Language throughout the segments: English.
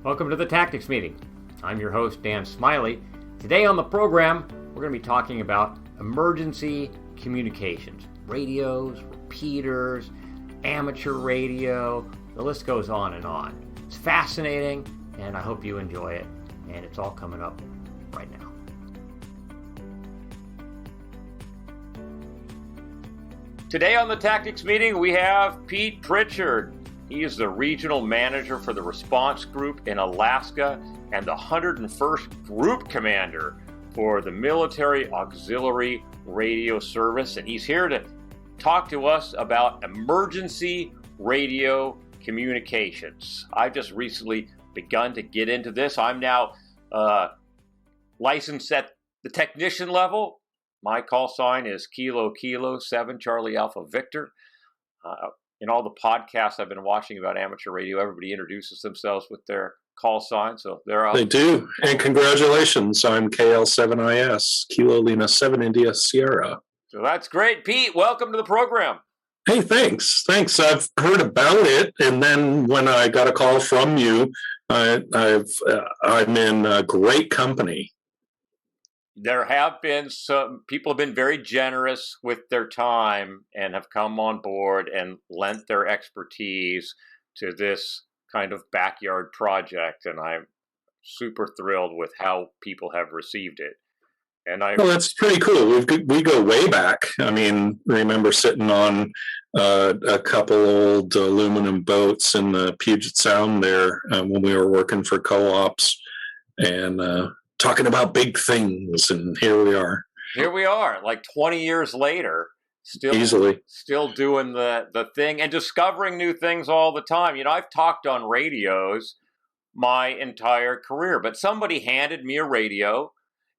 Welcome to the Tactics Meeting. I'm your host, Dan Smiley. Today on the program, we're going to be talking about emergency communications. Radios, repeaters, amateur radio, the list goes on and on. It's fascinating, and I hope you enjoy it. And it's all coming up right now. Today on the Tactics Meeting, we have Pete Pritchard. He is the regional manager for the response group in Alaska and the 101st Group Commander for the Military Auxiliary Radio Service. And he's here to talk to us about emergency radio communications. I've just recently begun to get into this. I'm now licensed at the technician level. My call sign is Kilo 7 Charlie Alpha Victor. In all the podcasts I've been watching about amateur radio, everybody introduces themselves with their call sign. So they do. And congratulations. I'm KL7IS, Kilo Lima 7 India Sierra. So that's great. Pete, welcome to the program. Hey, thanks. I've heard about it. And then when I got a call from you, I'm in great company. There have been some people have been very generous with their time and have come on board and lent their expertise to this kind of backyard project. And I'm super thrilled with how people have received it. And well, that's pretty cool. We go way back. I mean, remember sitting on a couple old aluminum boats in the Puget Sound there when we were working for co-ops and talking about big things, and here we are. Here we are, like 20 years later, still doing the thing and discovering new things all the time. You know, I've talked on radios my entire career, but somebody handed me a radio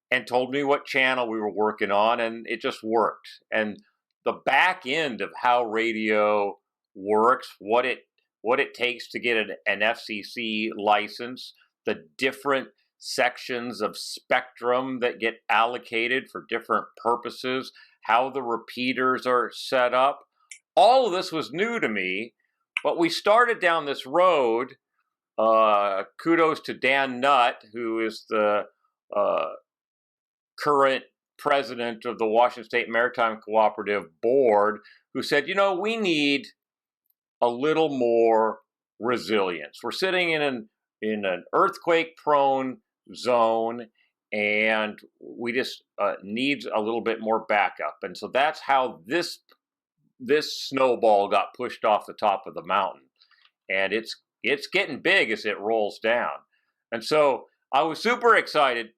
and told me what channel we were working on, and it just worked. And the back end of how radio works, what it takes to get an FCC license, the different sections of spectrum that get allocated for different purposes, how the repeaters are set up. All of this was new to me, but we started down this road. Kudos to Dan Nutt, who is the current president of the Washington State Maritime Cooperative Board, who said, you know, we need a little more resilience. We're sitting in an earthquake-prone zone, and we just needs a little bit more backup. And so that's how this snowball got pushed off the top of the mountain, and it's getting big as it rolls down. And so I was super excited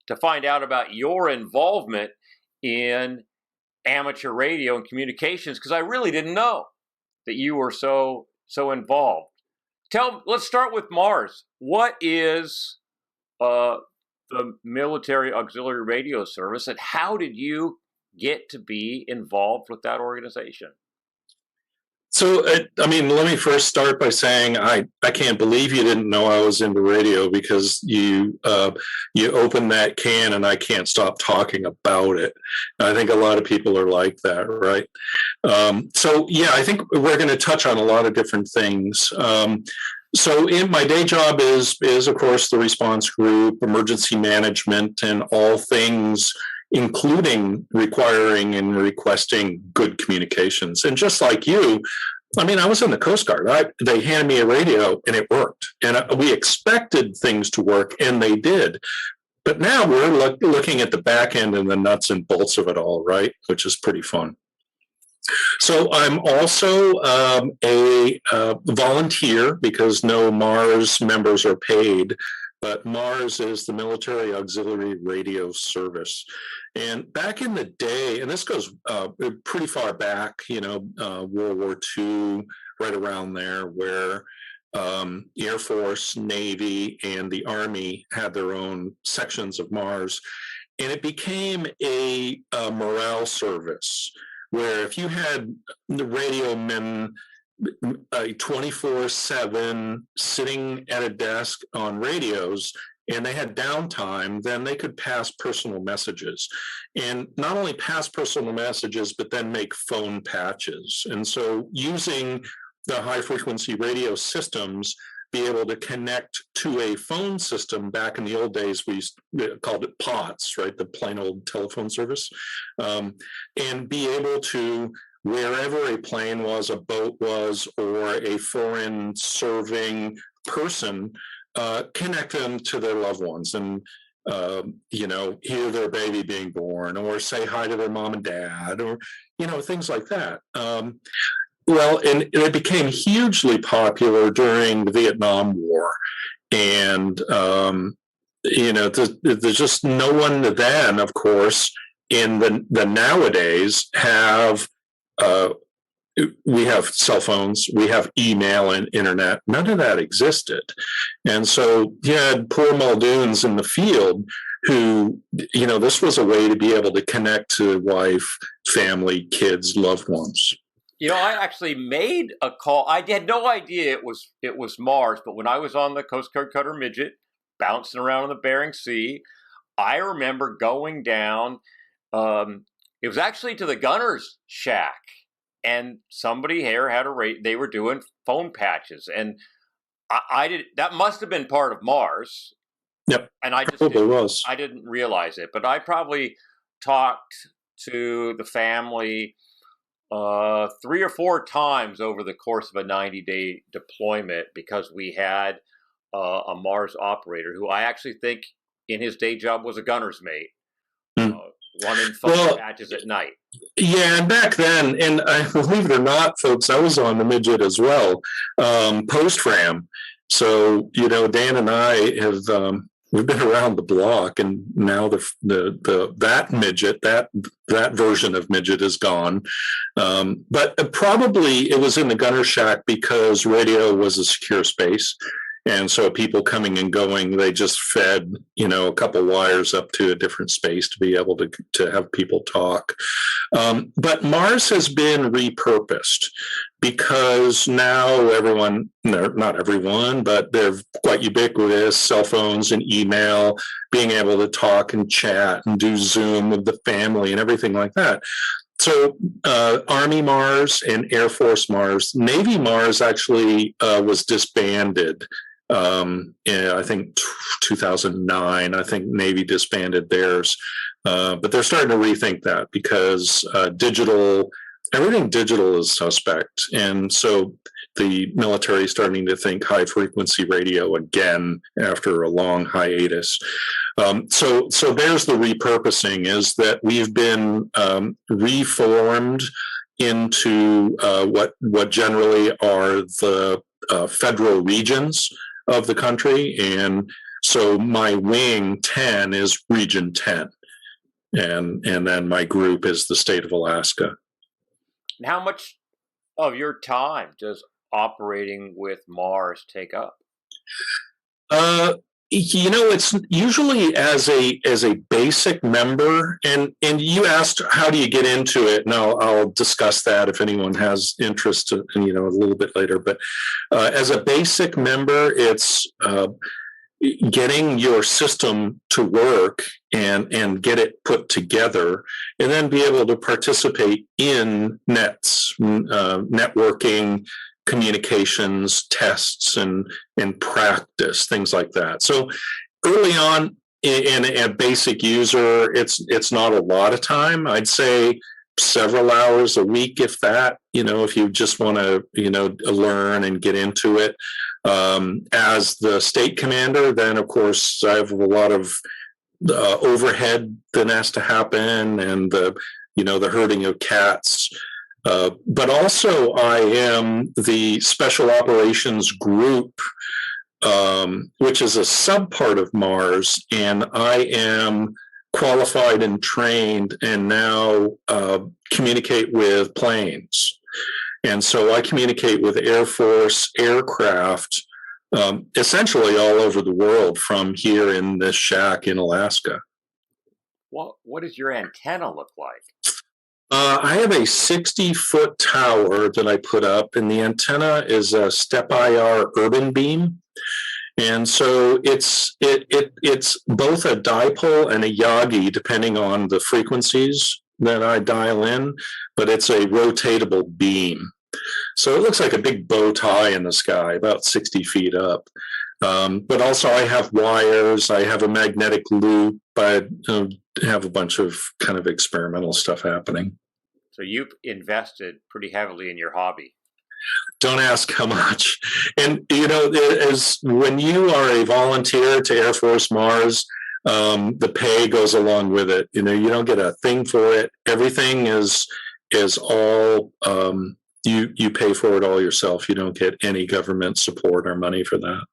to find out about your involvement in amateur radio and communications, because I really didn't know that you were so involved. Let's start with Mars. What is the Military Auxiliary Radio Service, and how did you get to be involved with that organization? So, I mean, let me first start by saying I can't believe you didn't know I was into radio, because you opened that can and I can't stop talking about it. I think a lot of people are like that, right? So, yeah, I think we're going to touch on a lot of different things. So in my day job is of course the response group, emergency management, and all things including requiring and requesting good communications. And just like you, I mean, I was in the Coast Guard. They handed me a radio and it worked. And we expected things to work, and they did. But now we're looking at the back end and the nuts and bolts of it all, right? Which is pretty fun. So I'm also a volunteer, because no Mars members are paid, but Mars is the Military Auxiliary Radio Service. And back in the day, and this goes pretty far back, World War II, right around there, where Air Force, Navy, and the Army had their own sections of Mars. And it became a morale service, where if you had the radio men 24/7 sitting at a desk on radios and they had downtime, then they could pass personal messages. And not only pass personal messages, but then make phone patches. And so using the high frequency radio systems, be able to connect to a phone system. Back in the old days, we called it POTS, right? The plain old telephone service, and be able to, wherever a plane was, a boat was, or a foreign serving person, connect them to their loved ones and, hear their baby being born, or say hi to their mom and dad, or, things like that. Well, and it became hugely popular during the Vietnam War. And, there's just no one then, of course, in the nowadays have, we have cell phones, we have email and internet. None of that existed. And so you had poor Muldoons in the field who, this was a way to be able to connect to wife, family, kids, loved ones. I actually made a call. I had no idea it was Mars, but when I was on the Coast Guard Cutter Midget, bouncing around in the Bering Sea, I remember going down. It was actually to the gunner's shack, and somebody here had they were doing phone patches, and I did. That must have been part of Mars. Yep, and I didn't realize it, but I probably talked to the family 3 or 4 times over the course of a 90-day deployment, because we had a Mars operator who I actually think in his day job was a gunner's mate, running phone patches at night. Yeah, and back then, and believe it or not, folks, I was on the midget as well, post-ram. So, Dan and I have we've been around the block, and now that midget, that version of midget is gone. But probably it was in the gunner shack because radio was a secure space. And so people coming and going, they just fed, a couple wires up to a different space to be able to have people talk. But Mars has been repurposed because now everyone, not everyone, but they're quite ubiquitous, cell phones and email, being able to talk and chat and do Zoom with the family and everything like that. So Army Mars and Air Force Mars, Navy Mars actually was disbanded. I think 2009, I think Navy disbanded theirs. But they're starting to rethink that because everything digital is suspect. And so the military is starting to think high frequency radio again after a long hiatus. So there's the repurposing, is that we've been reformed into what generally are the federal regions of the country. And so my wing 10 is region 10. And then my group is the state of Alaska. And how much of your time does operating with Mars take up? It's usually as a basic member, and you asked how do you get into it, and I'll discuss that if anyone has interest, a little bit later. But as a basic member, it's getting your system to work and get it put together, and then be able to participate in nets, networking, communications, tests, and practice, things like that. So early on in a basic user, it's not a lot of time. I'd say several hours a week, if that, if you just want to, learn and get into it. As the state commander, then of course I have a lot of overhead that has to happen, and the herding of cats. But also I am the Special Operations Group, which is a subpart of Mars, and I am qualified and trained and now communicate with planes. And so I communicate with Air Force aircraft essentially all over the world from here in this shack in Alaska. What does your antenna look like? I have a 60-foot tower that I put up, and the antenna is a step-IR urban beam. And so it's both a dipole and a Yagi, depending on the frequencies that I dial in, but it's a rotatable beam. So it looks like a big bow tie in the sky, about 60 feet up. But also I have wires, I have a magnetic loop, I have a bunch of kind of experimental stuff happening. So you've invested pretty heavily in your hobby. Don't ask how much. And, as when you are a volunteer to Air Force Mars, the pay goes along with it. You don't get a thing for it. Everything is all, you pay for it all yourself. You don't get any government support or money for that.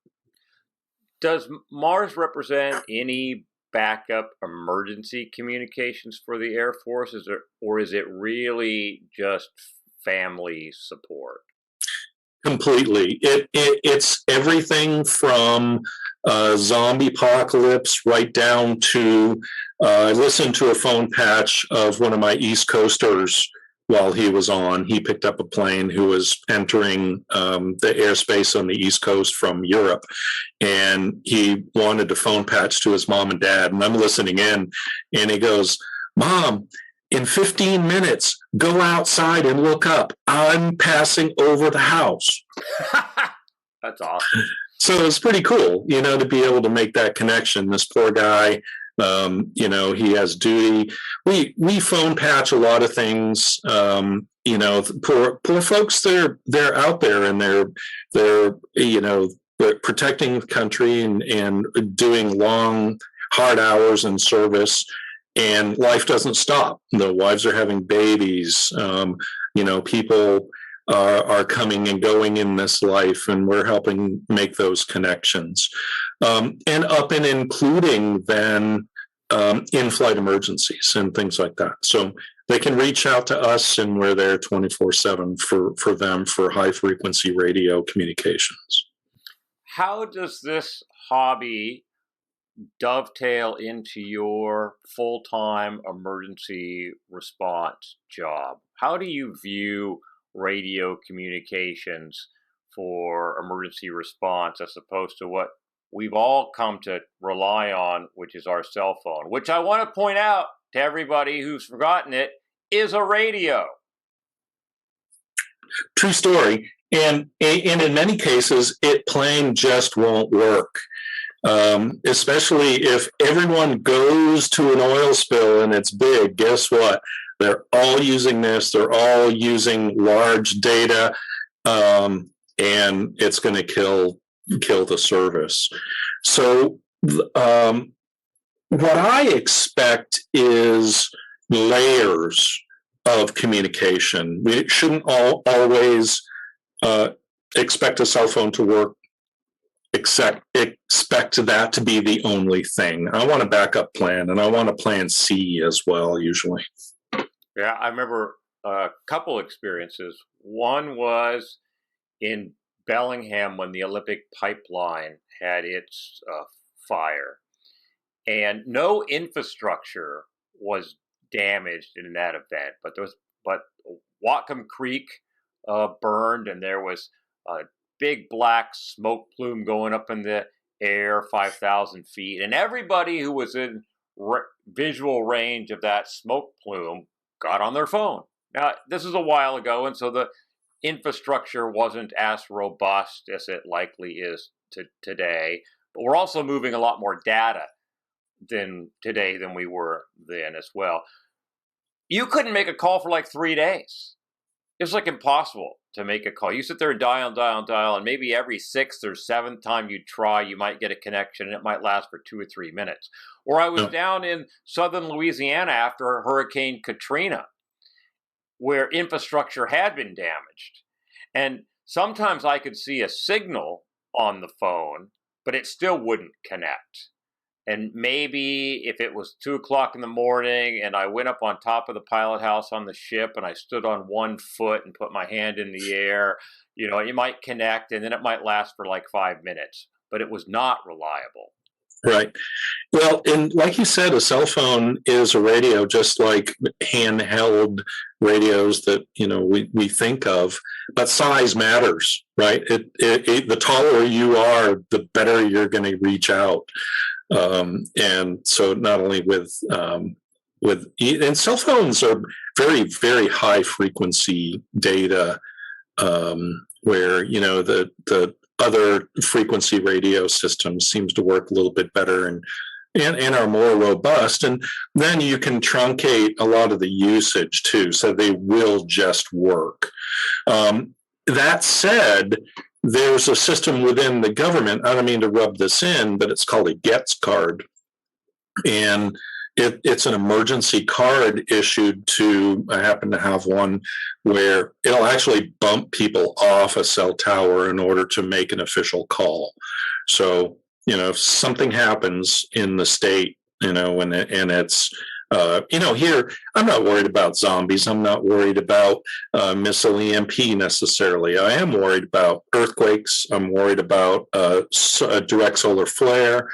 Does Mars represent any backup emergency communications for the Air Force? Or is it really just family support? Completely. It's everything from zombie apocalypse right down to I listened to a phone patch of one of my East Coasters while he was on. He picked up a plane who was entering the airspace on the East Coast from Europe, and he wanted to phone patch to his mom and dad. And I'm listening in, and he goes, "Mom, in 15 minutes, go outside and look up. I'm passing over the house." That's awesome. So it's pretty cool, to be able to make that connection. This poor guy, he has duty. We phone patch a lot of things. Poor folks, they're out there and they're protecting the country and doing long, hard hours in service. And life doesn't stop. The wives are having babies. People are coming and going in this life, and we're helping make those connections. And up and including then in-flight emergencies and things like that. So they can reach out to us, and we're there 24/7 for them for high-frequency radio communications. How does this hobby dovetail into your full-time emergency response job? How do you view radio communications for emergency response as opposed to what we've all come to rely on, which is our cell phone, which I want to point out to everybody who's forgotten it, is a radio? True story. And in many cases, it plain just won't work. Especially if everyone goes to an oil spill and it's big, guess what? They're all using this. They're all using large data, and it's going to kill the service. So what I expect is layers of communication. We shouldn't always expect a cell phone to work. Expect that to be the only thing. I want a backup plan, and I want a plan C as well, usually. Yeah, I remember a couple experiences. One was in Bellingham when the Olympic pipeline had its fire, and no infrastructure was damaged in that event. But Whatcom Creek burned, and there was big black smoke plume going up in the air 5,000 feet. And everybody who was in visual range of that smoke plume got on their phone. Now, this is a while ago, and so the infrastructure wasn't as robust as it likely is today. But we're also moving a lot more data today than we were then as well. You couldn't make a call for like 3 days. It's like impossible to make a call. You sit there and dial, and maybe every 6th or 7th time you try, you might get a connection, and it might last for 2 or 3 minutes. Or I was down in southern Louisiana after Hurricane Katrina, where infrastructure had been damaged. And sometimes I could see a signal on the phone, but it still wouldn't connect. And maybe if it was 2 o'clock in the morning and I went up on top of the pilot house on the ship and I stood on one foot and put my hand in the air, it might connect, and then it might last for like 5 minutes, but it was not reliable. Right. Well, and like you said, a cell phone is a radio, just like handheld radios that, we think of, but size matters, right? The taller you are, the better you're going to reach out. And so not only and cell phones are very, very high frequency data where the other frequency radio system seems to work a little bit better and are more robust. And then you can truncate a lot of the usage too, so they will just work. That said, there's a system within the government. I don't mean to rub this in, but it's called a GETS card. And it's an emergency card issued to, I happen to have one where it'll actually bump people off a cell tower in order to make an official call. So, if something happens in the state, and it's, here, I'm not worried about zombies. I'm not worried about missile EMP necessarily. I am worried about earthquakes. I'm worried about a direct solar flare.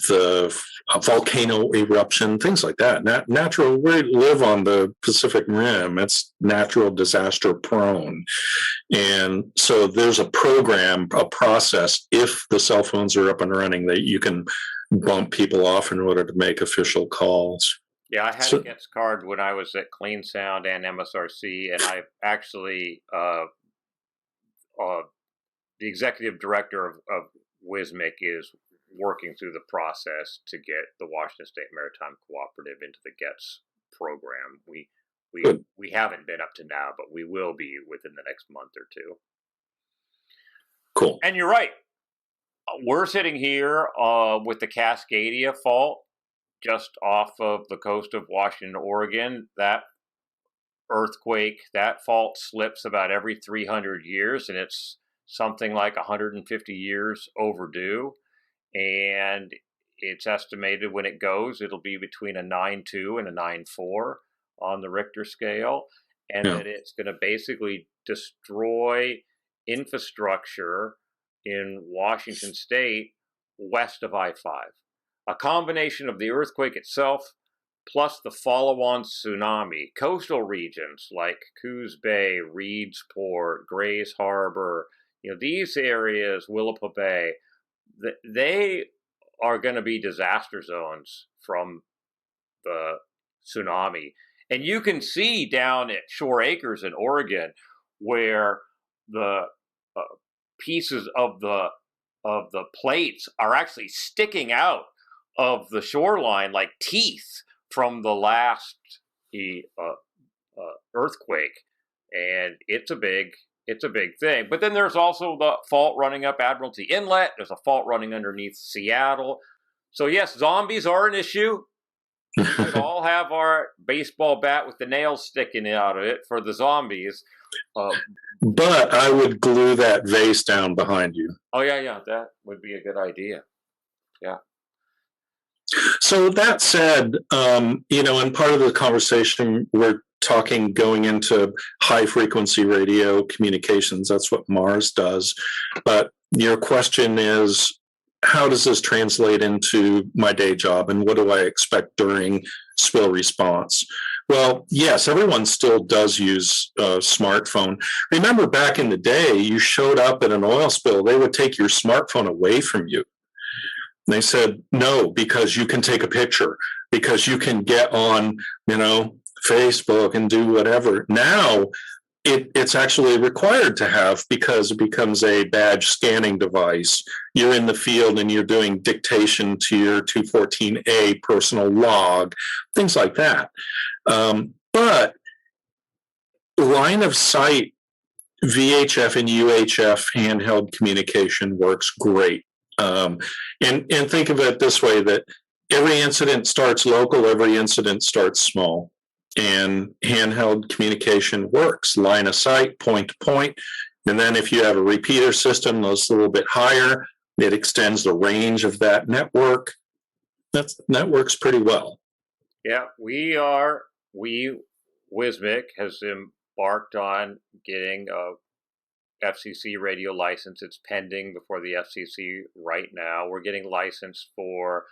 The volcano eruption, things like that. Natural, we live on the Pacific Rim. It's natural disaster prone. And so there's a process, if the cell phones are up and running, that you can bump people off in order to make official calls. Yeah, I had a GETS card when I was at Clean Sound and MSRC, and I actually, the executive director of WSMIC is working through the process to get the Washington State Maritime Cooperative into the GETS program. We haven't been up to now, but we will be within the next month or two. Cool. And you're right. We're sitting here with the Cascadia Fault just off of the coast of Washington, Oregon. That earthquake, that fault slips about every 300 years, and it's something like 150 years overdue. And it's estimated when it goes, it'll be between a 9.2 and a 9.4 on the Richter scale, and that it's going to basically destroy infrastructure in Washington State west of I-5. A combination of the earthquake itself plus the follow-on tsunami. Coastal regions like Coos Bay, Reedsport, Grays Harbor, these areas, Willapa Bay, they are going to be disaster zones from the tsunami. And you can see down at Shore Acres in Oregon where the pieces of the plates are actually sticking out of the shoreline like teeth from the last earthquake. And it's a big thing. But then there's also the fault running up Admiralty Inlet. There's a fault running underneath Seattle. So yes, zombies are an issue. We could all have our baseball bat with the nails sticking out of it for the zombies. But I would glue that vase down behind you. Oh, yeah. That would be a good idea. Yeah. So that said, in part of the conversation, we're talking going into high frequency radio communications. That's what Mars does. But your question is, how does this translate into my day job, and what do I expect during spill response? Well, yes, everyone still does use a smartphone. Remember back in the day, you showed up at an oil spill, they would take your smartphone away from you. They said, no, because you can take a picture, because you can get on, Facebook and do whatever. Now, it's actually required to have, because it becomes a badge scanning device. You're in the field and you're doing dictation to your 214A personal log, things like that. But line of sight VHF and UHF handheld communication works great. And think of it this way, that every incident starts local, every incident starts small. And handheld communication works, line of sight, point to point. And then if you have a repeater system that's a little bit higher, it extends the range of that network. That works pretty well. Yeah, WSMIC has embarked on getting a FCC radio license. It's pending before the FCC right now. We're getting licensed for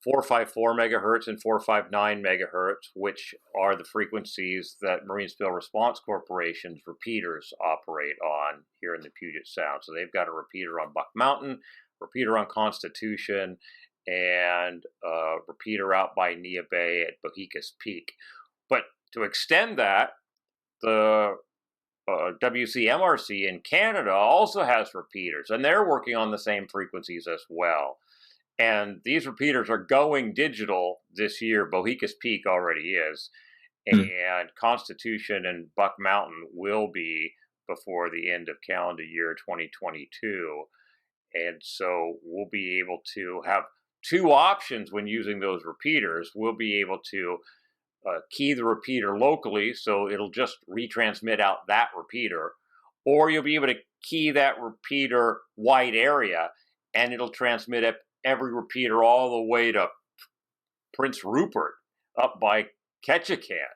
454 megahertz and 459 megahertz, which are the frequencies that Marine Spill Response Corporation's repeaters operate on here in the Puget Sound. So they've got a repeater on Buck Mountain, repeater on Constitution, and a repeater out by Nia Bay at Bohicas Peak. But to extend that, the WCMRC in Canada also has repeaters, and they're working on the same frequencies as well. And these repeaters are going digital this year. Bohica's Peak already is, and Constitution and Buck Mountain will be before the end of calendar year 2022. And so we'll be able to have two options when using those repeaters. We'll be able to key the repeater locally, so it'll just retransmit out that repeater, or you'll be able to key that repeater wide area, and it'll transmit every repeater all the way to Prince Rupert up by Ketchikan,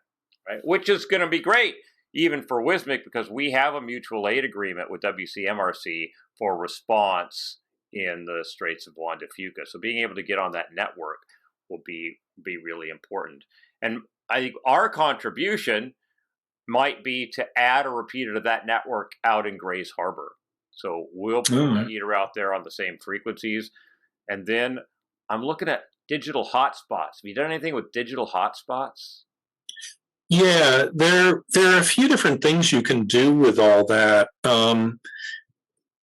right? Which is going to be great, even for WSMIC, because we have a mutual aid agreement with WCMRC for response in the Straits of Juan de Fuca. So being able to get on that network will be really important. And I think our contribution might be to add a repeater to that network out in Grays Harbor. So we'll put a repeater out there on the same frequencies. And then I'm looking at digital hotspots. Have you done anything with digital hotspots? Yeah, there are a few different things you can do with all that.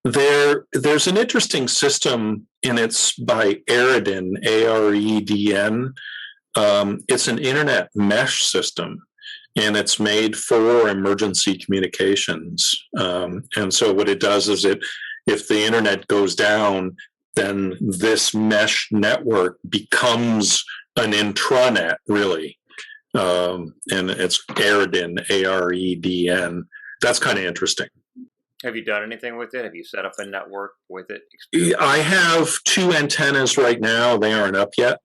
There's an interesting system, and it's by Aredn, Aredn. It's an internet mesh system, and it's made for emergency communications. And so what it does is if the internet goes down, then this mesh network becomes an intranet, really. And it's Aredn, Aredn. That's kind of interesting. Have you done anything with it? Have you set up a network with it? I have 2 antennas right now. They aren't up yet.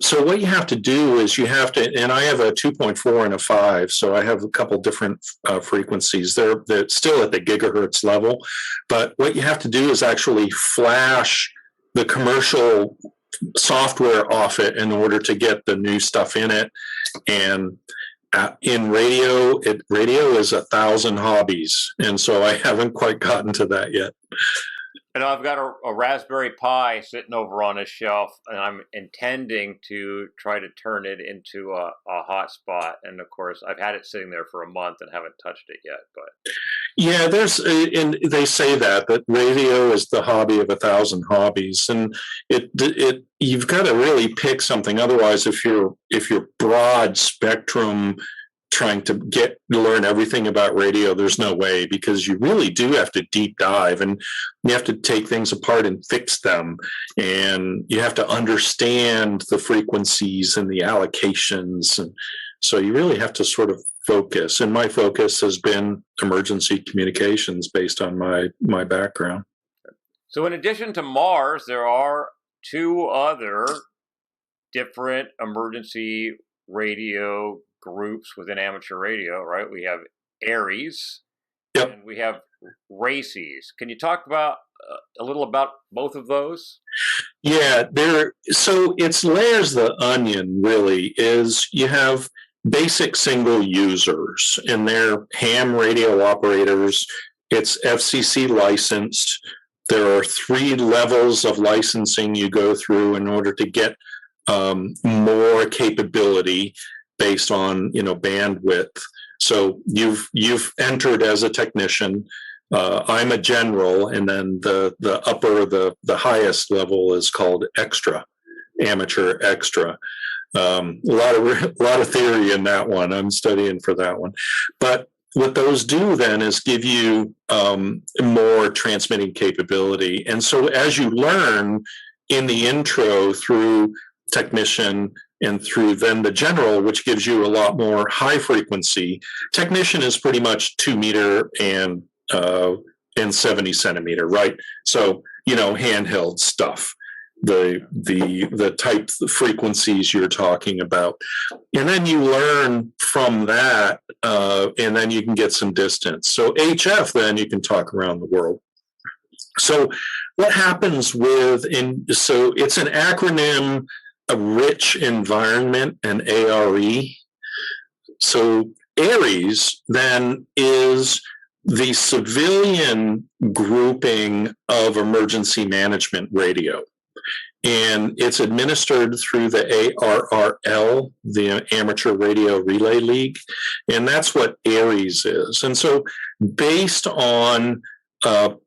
So what you have to do is and I have a 2.4 and a 5, so I have a couple different frequencies. They're still at the gigahertz level, but what you have to do is actually flash the commercial software off it in order to get the new stuff in it. And in radio is 1,000 hobbies, and so I haven't quite gotten to that yet. And I've got a Raspberry Pi sitting over on a shelf, and I'm intending to try to turn it into a hotspot. And of course, I've had it sitting there for a month and haven't touched it yet. But yeah, and they say that radio is the hobby of 1,000 hobbies, and you've got to really pick something. Otherwise, if you're broad spectrum trying to learn everything about radio, there's no way, because you really do have to deep dive, and you have to take things apart and fix them, and you have to understand the frequencies and the allocations, and so you really have to sort of focus. And my focus has been emergency communications based on my background. So in addition to Mars, there are 2 other different emergency radio groups within amateur radio, right? We have ARES, yep, and we have RACES. Can you talk about a little about both of those? Yeah, so it's layers the onion, really. Is you have basic single users, and they're ham radio operators. It's FCC licensed. There are 3 levels of licensing you go through in order to get more capability based on bandwidth. So you've entered as a technician. I'm a general, and then the highest level is called extra, amateur extra. A lot of theory in that one. I'm studying for that one. But what those do then is give you more transmitting capability. And so as you learn in the intro through technician and through then the general, which gives you a lot more high frequency. Technician is pretty much 2 meter and 70 centimeter, right? So, handheld stuff, the type of frequencies you're talking about. And then you learn from that, and then you can get some distance. So HF, then you can talk around the world. So what happens so it's an acronym, a rich environment, and ARE. So ARES then is the civilian grouping of emergency management radio. and it's administered through the ARRL, the Amateur Radio Relay League, and that's what ARES is. And so, based on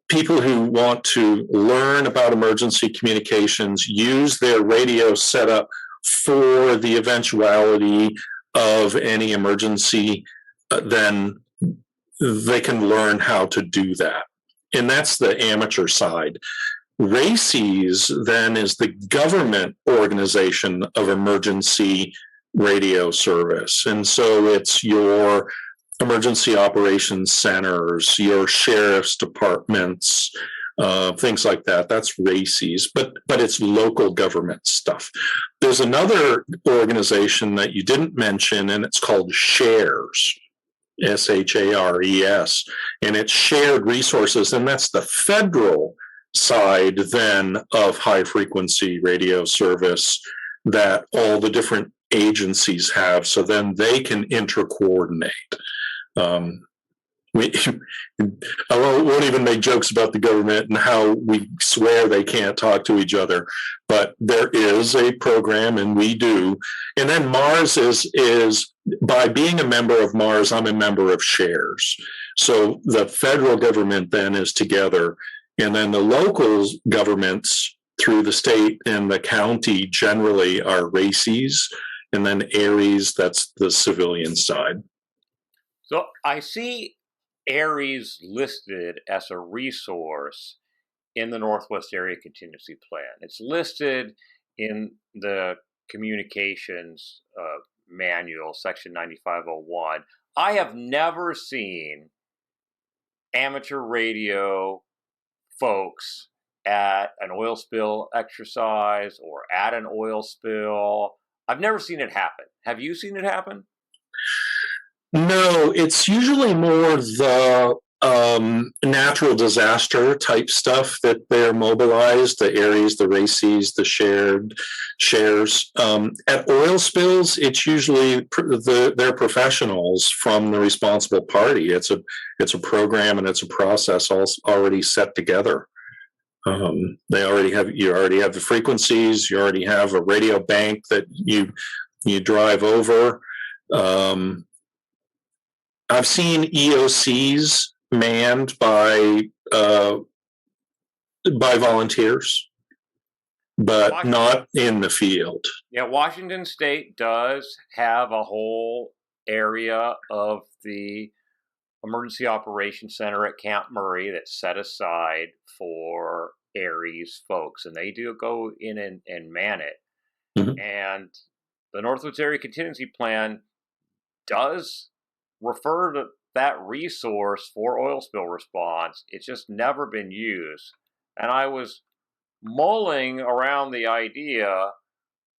people who want to learn about emergency communications, use their radio setup for the eventuality of any emergency, then they can learn how to do that. And that's the amateur side. RACES then is the government organization of emergency radio service. And so it's your emergency operations centers, your sheriff's departments, things like that. That's RACES, but it's local government stuff. There's another organization that you didn't mention, and it's called SHARES. SHARES, and it's shared resources, and that's the federal side then of high frequency radio service that all the different agencies have, so then they can intercoordinate. I won't even make jokes about the government and how we swear they can't talk to each other, but there is a program, and we do. And then Mars is by being a member of Mars, I'm a member of SHARES. So the federal government then is together, and then the local governments through the state and the county generally are RACES, and then ARES, that's the civilian side. So I see ARES listed as a resource in the Northwest Area Contingency Plan. It's listed in the communications manual, section 9501. I have never seen amateur radio folks at an oil spill exercise or at an oil spill. I've never seen it happen. Have you seen it happen? No, it's usually more the natural disaster type stuff that they're mobilized, the ARES, the RACES, the shares. At oil spills, it's usually they're professionals from the responsible party. It's a program and it's a process already set together. You already have the frequencies. You already have a radio bank that you drive over. I've seen EOCs manned by volunteers, but not in the field. Yeah, Washington State does have a whole area of the Emergency Operations Center at Camp Murray that's set aside for ARES folks, and they do go in and man it. Mm-hmm. And the Northwoods Area Contingency Plan does refer to that resource for oil spill response. It's just never been used. And I was mulling around the idea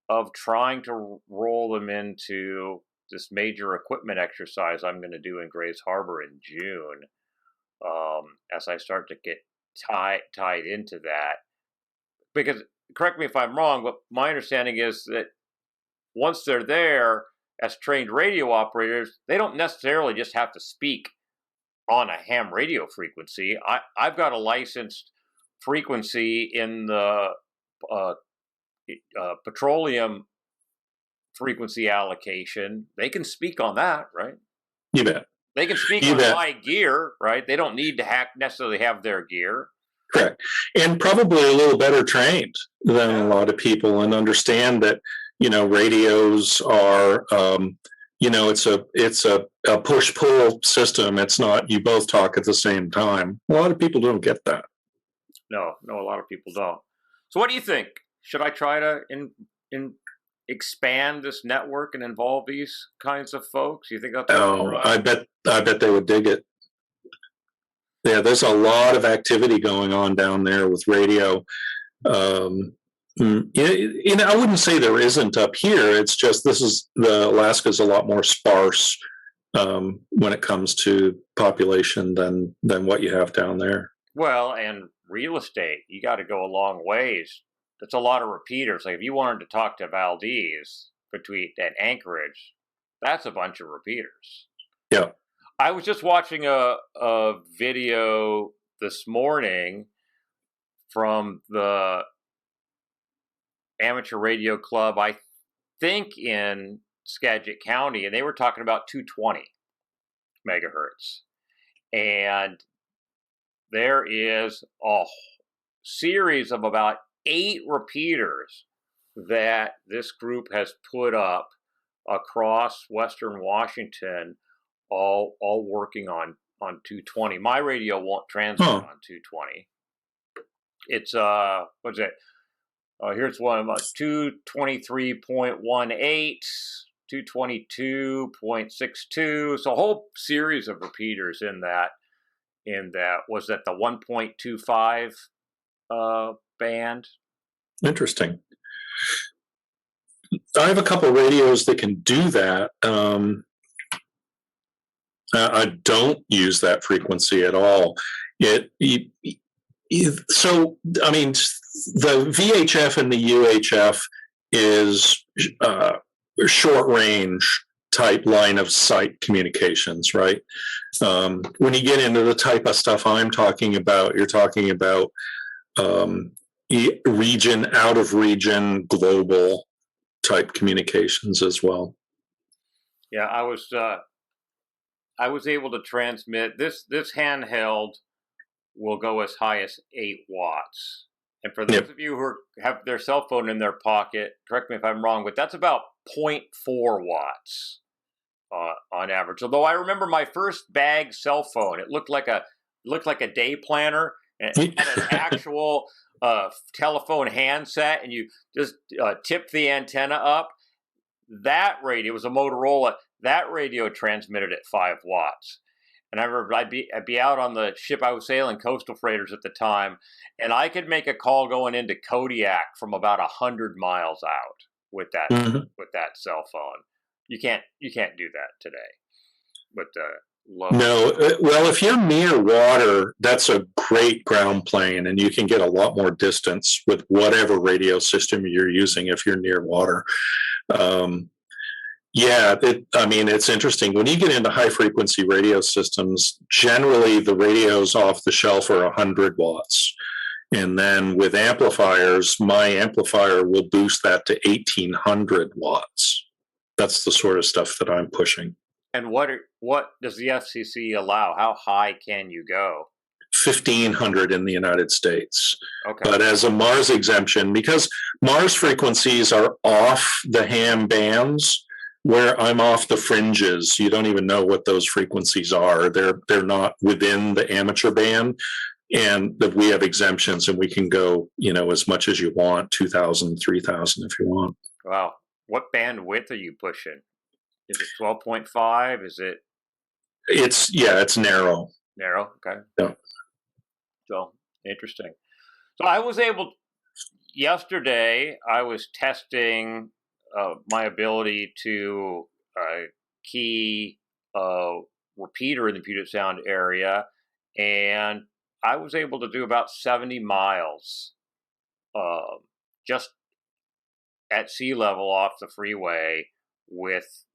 of trying to roll them into this major equipment exercise I'm going to do in Grays Harbor in June, as I start to get tied into that. Because, correct me if I'm wrong, but my understanding is that once they're there, as trained radio operators, they don't necessarily just have to speak on a ham radio frequency. I've got a licensed frequency in the petroleum frequency allocation. They can speak on that, right? You bet. They can speak on my gear, right? They don't need to necessarily have their gear. Correct. And probably a little better trained than a lot of people, and understand that, radios are, it's a push-pull system. It's not you both talk at the same time. A lot of people don't get that. No, a lot of people don't. So what do you think? Should I try to expand this network and involve these kinds of folks? You think that's right? I bet they would dig it. Yeah, there's a lot of activity going on down there with radio. I wouldn't say there isn't up here. It's just Alaska's a lot more sparse when it comes to population than what you have down there. Well, and real estate, you got to go a long ways. That's a lot of repeaters. Like if you wanted to talk to Valdez at Anchorage, that's a bunch of repeaters. Yeah. I was just watching a video this morning from the amateur radio club, I think in Skagit County, and they were talking about 220 megahertz. And there is a series of about 8 repeaters that this group has put up across Western Washington, all working on 220. My radio won't transmit on 220. It's what's it? Here's one of 223.18, 222.62. So a whole series of repeaters in that. Was that the 1.25 band? Interesting. I have a couple of radios that can do that. I don't use that frequency at all. So, I mean, the VHF and the UHF is short range type line of sight communications, right? When you get into the type of stuff I'm talking about, you're talking about region, out of region, global type communications as well. Yeah, I was able to transmit this handheld will go as high as 8 watts. And for those of you who have their cell phone in their pocket, correct me if I'm wrong, but that's about 0.4 watts on average. Although I remember my first bag cell phone, it looked like a day planner, and it had an actual telephone handset, and you just tip the antenna up. That radio was a Motorola. That radio transmitted at 5 watts. And I remember I'd be out on the ship I was sailing, coastal freighters at the time, and I could make a call going into Kodiak from about 100 miles out with that cell phone. You can't do that today with the low. No, well, if you're near water, that's a great ground plane, and you can get a lot more distance with whatever radio system you're using if you're near water. It's interesting. When you get into high frequency radio systems, generally the radios off the shelf are 100 watts. And then with amplifiers, my amplifier will boost that to 1800 watts. That's the sort of stuff that I'm pushing. And what does the FCC allow? How high can you go? 1,500 in the United States. Okay. But as a Mars exemption, because Mars frequencies are off the ham bands, where I'm off the fringes, you don't even know what those frequencies are. They're not within the amateur band, and that we have exemptions, and we can go, as much as you want, 2,000, 3,000 if you want. Wow. What bandwidth are you pushing? Is it 12.5? Is it? It's narrow. Narrow. Okay. Yeah. So interesting. So I was able yesterday. I was testing my ability to key a repeater in the Puget Sound area, and I was able to do about 70 miles just at sea level off the freeway with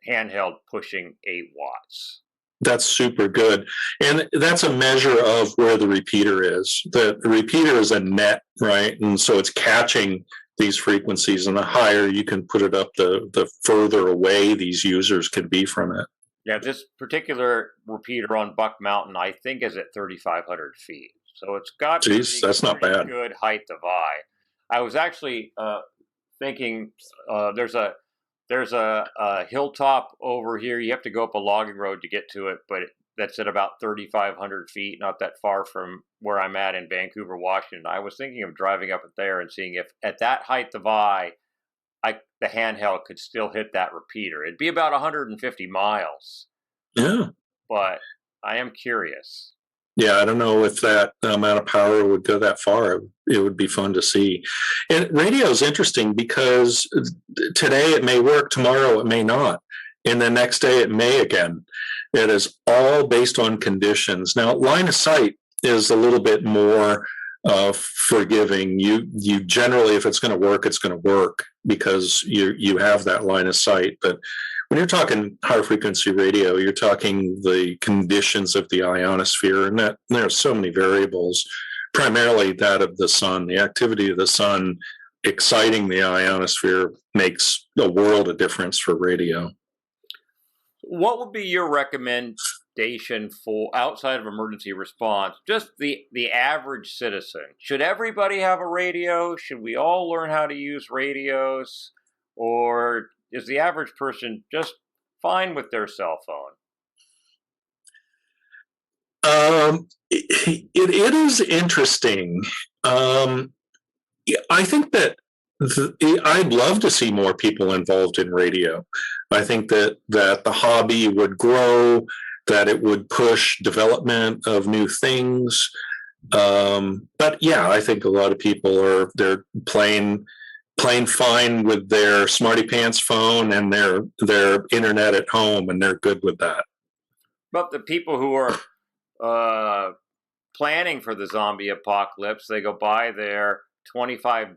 handheld pushing 8 watts. That's super good. And that's a measure of where the repeater is. The repeater is a net, right? And so it's catching these frequencies, and the higher you can put it up, the further away these users could be from it. Yeah, this particular repeater on Buck Mountain, I think, is at 3,500 feet. So it's got that's not bad. Good height of eye. I was actually thinking there's a hilltop over here. You have to go up a logging road to get to it, but that's at about 3,500 feet, not that far from where I'm at in Vancouver, Washington. I was thinking of driving up there and seeing if at that height of eye, the handheld could still hit that repeater. It'd be about 150 miles. Yeah. But I am curious. Yeah, I don't know if that amount of power would go that far. It would be fun to see. And radio is interesting because today it may work, tomorrow it may not, and the next day it may again. It is all based on conditions. Now, line of sight is a little bit more forgiving. You generally, if it's going to work, it's going to work because you have that line of sight. But when you're talking high frequency radio, you're talking the conditions of the ionosphere, and that there are so many variables. primarily that of the sun. The activity of the sun exciting the ionosphere makes a world of difference for radio. What would be your recommendation for outside of emergency response, just the average citizen? Should everybody have a radio? Should we all learn how to use radios? Or is the average person just fine with their cell phone? It is interesting. I think that I'd love to see more people involved in radio. I think that the hobby would grow, that it would push development of new things. But yeah, I think a lot of people they're playing fine with their smarty pants phone and their internet at home, and they're good with that. But the people who are planning for the zombie apocalypse, they go buy their $25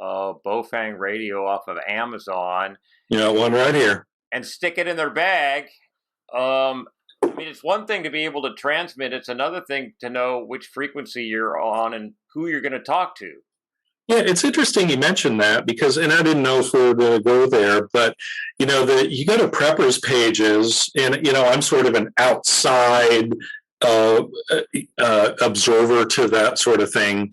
Bofang radio off of Amazon. Yeah, one right here. And stick it in their bag. I mean, it's one thing to be able to transmit. It's another thing to know which frequency you're on and who you're going to talk to. Yeah, it's interesting you mentioned that because, and I didn't know if we were going to go there, but you go to preppers pages, and I'm sort of an outside observer to that sort of thing,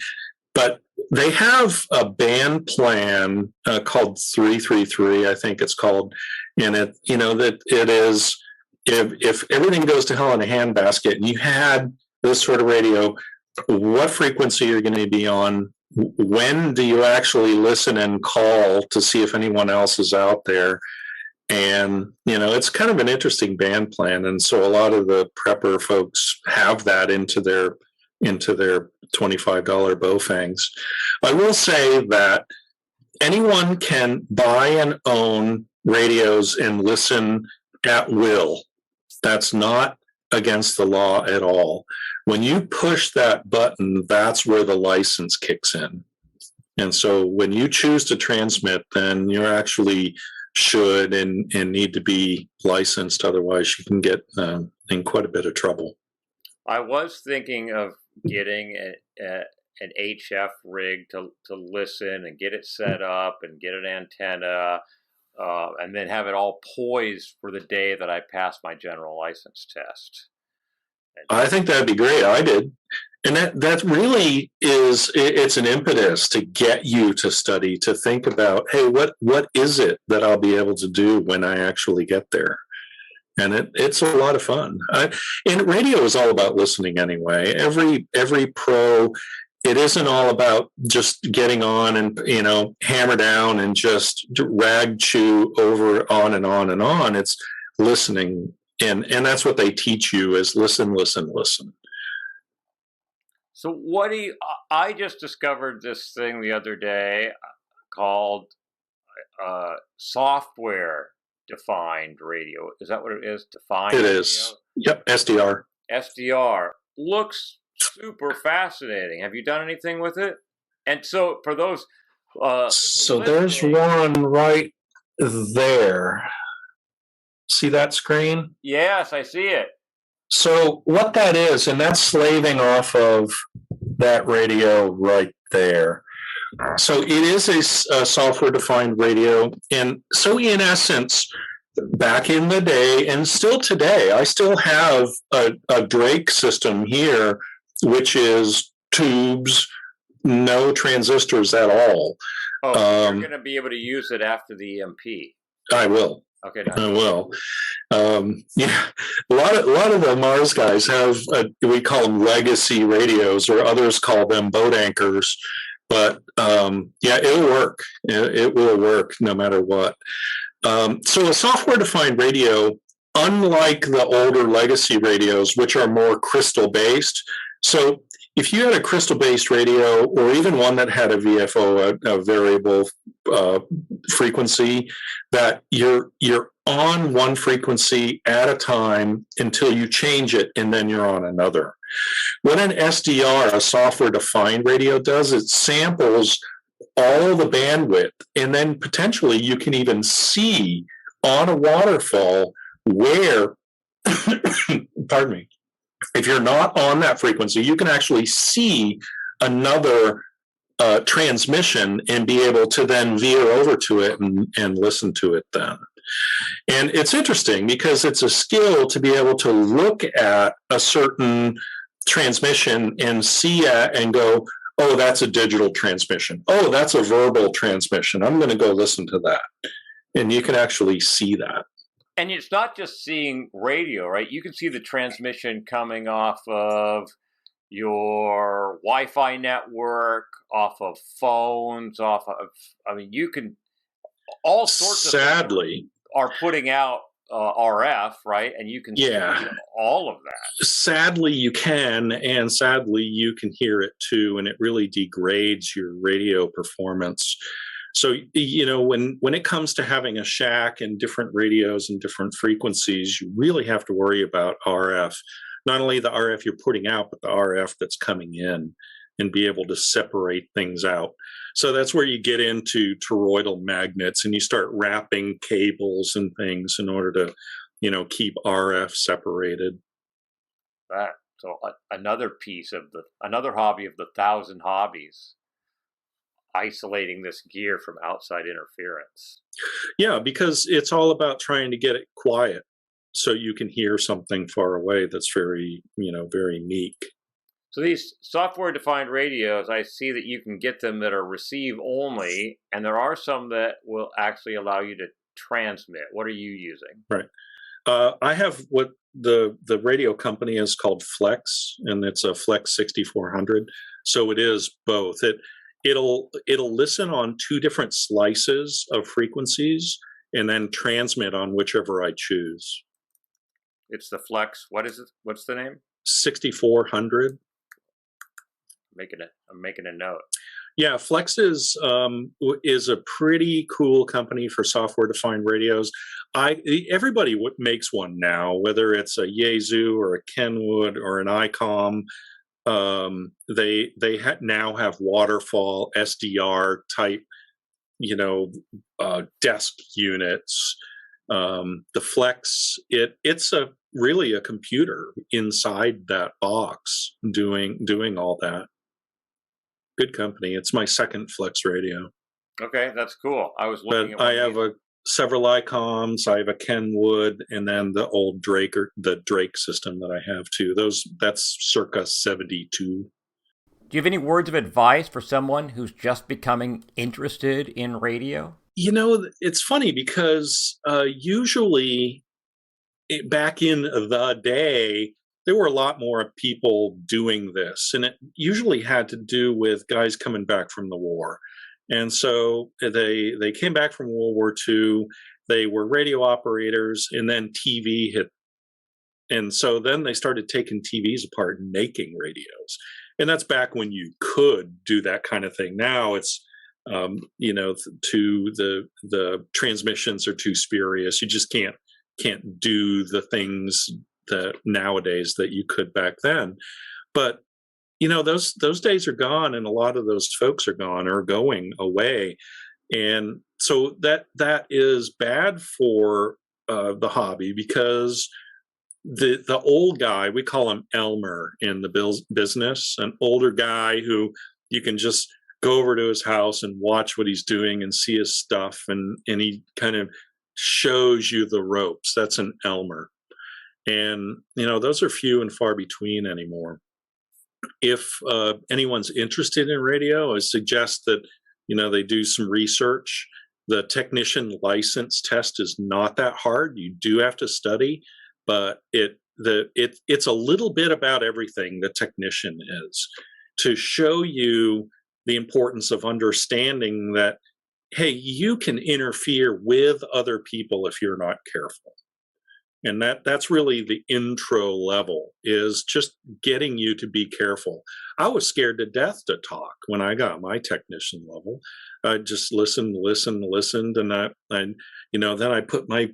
but they have a band plan called 333, I think it's called, and it that it is if everything goes to hell in a handbasket, and you had this sort of radio, what frequency you're going to be on. When do you actually listen and call to see if anyone else is out there? And, it's kind of an interesting band plan. And so a lot of the prepper folks have that into their $25 Bofangs. I will say that anyone can buy and own radios and listen at will. That's not against the law at all. When you push that button, that's where the license kicks in. And so when you choose to transmit, then you actually should and need to be licensed. Otherwise, you can get in quite a bit of trouble. I was thinking of getting an HF rig to listen and get it set up and get an antenna and then have it all poised for the day that I pass my general license test. I think that'd be great. I did. And that really it's an impetus to get you to study, to think about, hey, what is it that I'll be able to do when I actually get there? And it's a lot of fun. And radio is all about listening anyway. Every pro, it isn't all about just getting on and, hammer down and just rag chew over on and on and on. It's listening. And that's what they teach you is listen, listen, listen. So I just discovered this thing the other day called software-defined radio. Is that what it is? Defined It radio? is. Yep, SDR. SDR. Looks super fascinating. Have you done anything with it? And so for those... so there's one right there. See that screen? Yes, I see it. So what that is, and that's slaving off of that radio right there. So it is a software-defined radio. And so in essence, back in the day, and still today, I still have a Drake system here, which is tubes, no transistors at all. Oh, you're going to be able to use it after the EMP. I will. Okay. I will. Yeah, a lot of the Mars guys have we call them legacy radios, or others call them boat anchors. But yeah, it'll work. It will work no matter what. So a software-defined radio, unlike the older legacy radios, which are more crystal-based. So if you had a crystal-based radio, or even one that had a VFO, a variable frequency, that you're on one frequency at a time until you change it, and then you're on another. What an SDR, a software-defined radio, does, it samples all the bandwidth, and then potentially you can even see on a waterfall where, pardon me, If you're not on that frequency, you can actually see another transmission and be able to then veer over to it and listen to it then. And it's interesting because it's a skill to be able to look at a certain transmission and see it and go, oh, that's a digital transmission. Oh, that's a verbal transmission. I'm going to go listen to that. And you can actually see that. And it's not just seeing radio, right? You can see the transmission coming off of your Wi-Fi network, off of phones, off of, I mean, you can, all sorts of things are putting out RF, right? And you can see all of that. Sadly, you can, and sadly, you can hear it too, and it really degrades your radio performance. So, you know, when it comes to having a shack and different radios and different frequencies, you really have to worry about RF. Not only the RF you're putting out, but the RF that's coming in, and be able to separate things out. So that's where you get into toroidal magnets and you start wrapping cables and things in order to, you know, keep RF separated. So another hobby of the 1,000 hobbies, isolating this gear from outside interference. Yeah, because it's all about trying to get it quiet so you can hear something far away that's very, you know, very meek. So these software-defined radios, I see that you can get them that are receive only, and there are some that will actually allow you to transmit. What are you using? Right. I have what the radio company is called Flex, and it's a Flex 6400. So it is both. It'll listen on two different slices of frequencies and then transmit on whichever I choose. It's the Flex. What is it? What's the name? 6400. I'm making a note. Yeah, Flex is a pretty cool company for software-defined radios. Everybody makes one now, whether it's a Yaesu or a Kenwood or an ICOM. They now have waterfall SDR type, you know, desk units. The Flex, it's really a computer inside that box doing all that. Good company. It's my second Flex radio. Okay, that's cool. I was looking at. I have several ICOMs. I have a Kenwood, and then the old Drake system that I have too. That's circa 72. Do you have any words of advice for someone who's just becoming interested in radio? You know, it's funny because usually back in the day, there were a lot more people doing this, and it usually had to do with guys coming back from the war. And so they came back from World War II, they were radio operators, and then TV hit. And so then they started taking TVs apart and making radios. And that's back when you could do that kind of thing. Now it's, you know, the transmissions are too spurious. You just can't do the things that nowadays that you could back then. But you know, those days are gone, and a lot of those folks are gone or going away, and so that is bad for the hobby, because the old guy, we call him Elmer in the business, an older guy who you can just go over to his house and watch what he's doing and see his stuff, and he kind of shows you the ropes. That's an Elmer. And, you know, those are few and far between anymore. If anyone's interested in radio, I suggest that, you know, they do some research. The technician license test is not that hard. You do have to study, but it's a little bit about everything the technician is, to show you the importance of understanding that, hey, you can interfere with other people if you're not careful. And that's really the intro level, is just getting you to be careful. I was scared to death to talk when I got my technician level. I just listened, and I you know, then I put my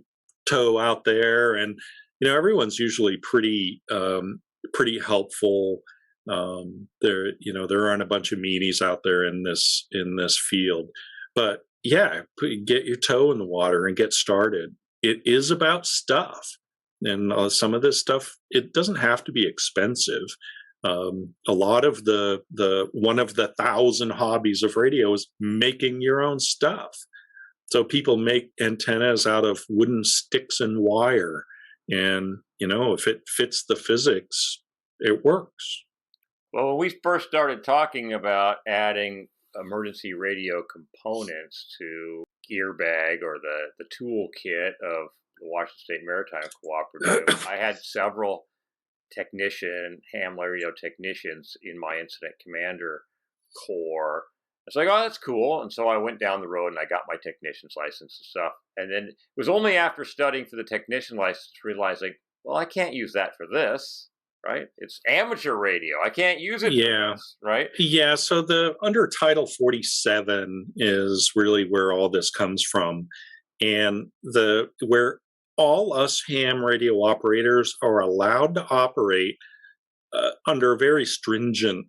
toe out there, and you know, everyone's usually pretty helpful. There aren't a bunch of meanies out there in this field, but yeah, get your toe in the water and get started. It is about stuff. And some of this stuff, it doesn't have to be expensive. A lot of the one of the 1,000 hobbies of radio is making your own stuff. So people make antennas out of wooden sticks and wire, and if it fits the physics, it works. Well, when we first started talking about adding emergency radio components to gear bag or the toolkit of the Washington State Maritime Cooperative, I had several ham radio technicians in my incident commander corps. It's like, oh, that's cool. And so I went down the road and I got my technician's license and stuff. And then it was only after studying for the technician license realizing, well, I can't use that for this, right? It's amateur radio. I can't use it for this, right? Yeah, so the under Title 47 is really where all this comes from. And where all us ham radio operators are allowed to operate under very stringent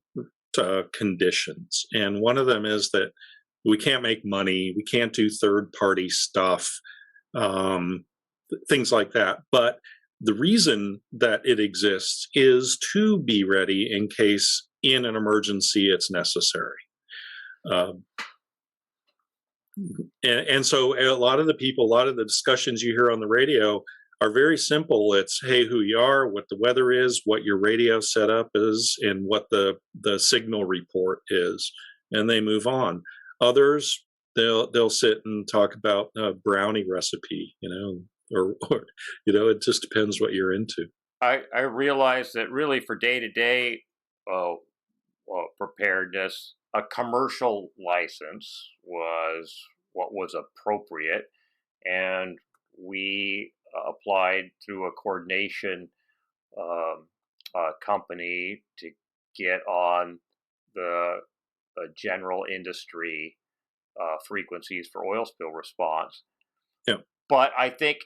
conditions. And one of them is that we can't make money, we can't do third-party stuff, things like that. But the reason that it exists is to be ready in case in an emergency it's necessary. And so a lot of the discussions you hear on the radio are very simple. It's, hey, who you are, what the weather is, what your radio setup is, and what the signal report is, and they move on. Others, they'll sit and talk about a brownie recipe, or it just depends what you're into. I realized that really for day-to-day preparedness, a commercial license was what was appropriate, and we applied through a coordination company to get on the general industry frequencies for oil spill response. Yeah. But I think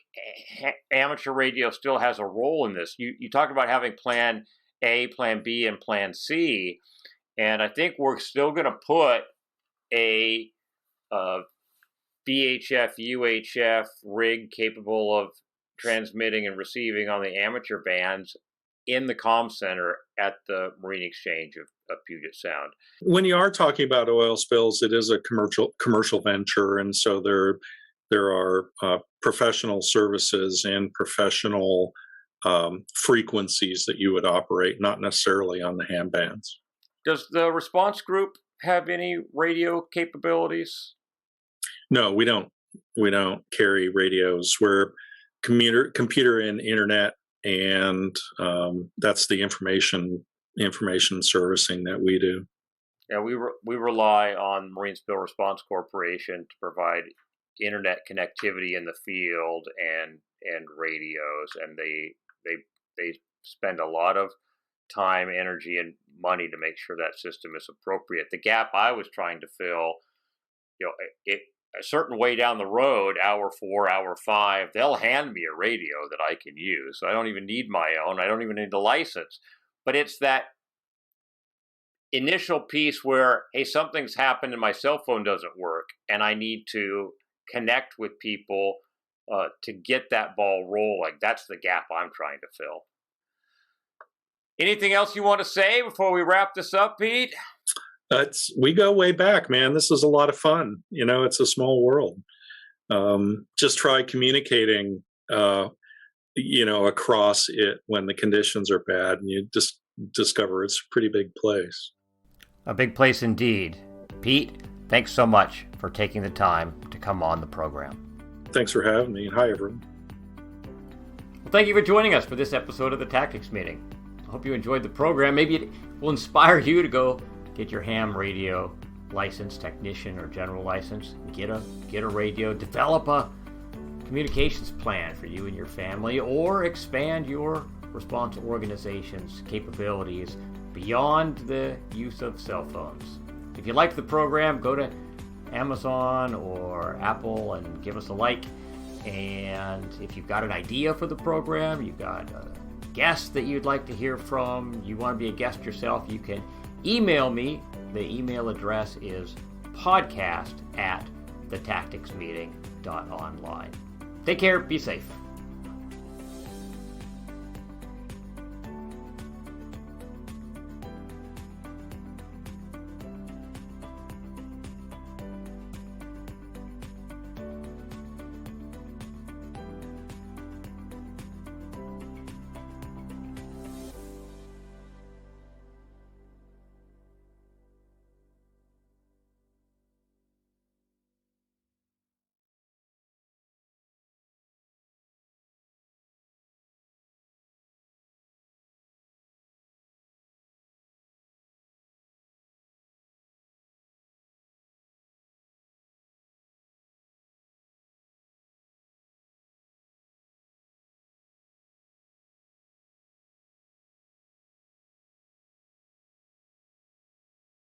amateur radio still has a role in this. You talk about having plan A, plan B, and plan C, and I think we're still going to put a VHF, UHF rig capable of transmitting and receiving on the amateur bands in the comm center at the Marine Exchange of Puget Sound. When you are talking about oil spills, it is a commercial venture, and so there are professional services and professional frequencies that you would operate, not necessarily on the ham bands. Does the response group have any radio capabilities? No, we don't. We don't carry radios. We're computer and internet, and that's the information servicing that we do. Yeah, we rely on Marine Spill Response Corporation to provide internet connectivity in the field and radios, and they spend a lot of time, energy, and money to make sure that system is appropriate. The gap I was trying to fill, a certain way down the road, hour 4, hour 5, they'll hand me a radio that I can use. So I don't even need my own. I don't even need the license. But it's that initial piece where, hey, something's happened and my cell phone doesn't work, and I need to connect with people to get that ball rolling. That's the gap I'm trying to fill. Anything else you want to say before we wrap this up, Pete? We go way back, man. This is a lot of fun. It's a small world. Just try communicating, across it when the conditions are bad, and you just discover it's a pretty big place. A big place indeed. Pete, thanks so much for taking the time to come on the program. Thanks for having me. Hi, everyone. Well, thank you for joining us for this episode of the Tactics Meeting. I hope you enjoyed the program. Maybe it will inspire you to go get your ham radio license, technician or general license. Get a radio. Develop a communications plan for you and your family, or expand your response organization's capabilities beyond the use of cell phones. If you liked the program, go to Amazon or Apple and give us a like. And if you've got an idea for the program, you've got a guest that you'd like to hear from, you want to be a guest yourself, you can email me. The email address is podcast@thetacticsmeeting.online. Take care, be safe.